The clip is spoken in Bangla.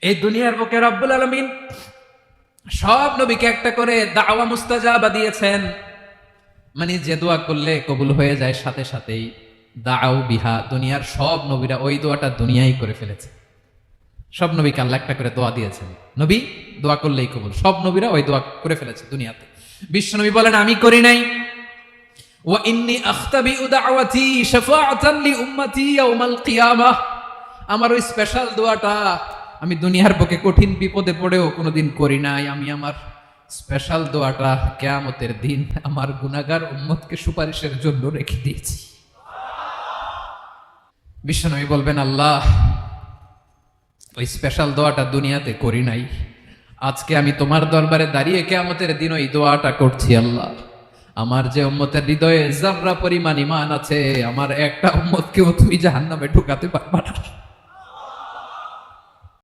এই দুনিয়ার বুকে রব্বুল আলামিন সব নবীকে একটা করে দাওয়া মুস্তাজাবা দিয়েছেন, মানে যে দোয়া করলে কবুল হয়ে যায় সাথে সাথেই। দাও বিহা, দুনিয়ার সব নবীরা ওই দোয়াটা দুনিয়ায় করে ফেলেছে। সব নবীকে আল্লাহ একটা করে দোয়া দিয়েছেন, নবী দোয়া করলেই কবুল। সব নবীরা ওই দোয়া করে ফেলেছে দুনিয়াতে। বিশ্ব নবী বলেন আমি করি নাই। ওয়া ইন্নী আখতাবিউ দাওয়াতি শাফাআতান লি উম্মতি ইয়াউমাল কিয়ামাহ, আমার ওই স্পেশাল দোয়াটা আমি দুনিয়ার বুকে কঠিন বিপদে পড়েও কোনোদিন করি নাই। আমি আমার স্পেশাল দোয়াটা কিয়ামতের দিন আমার গুনাহগার উম্মতকে সুপারিশের জন্য রেখে দিয়েছি। বিশ্বনবী বলবেন আল্লাহ ওই স্পেশাল দোয়াটা দুনিয়াতে করি নাই, আজকে আমি তোমার দরবারে দাঁড়িয়ে কিয়ামতের দিন ওই দোয়াটা করছি। আল্লাহ আমার যে উম্মতের হৃদয়ে যাররা পরিমাণ ঈমান আছে, আমার একটা উম্মতকেও তুমি জাহান্নামে ঢুকাতে পারবা না।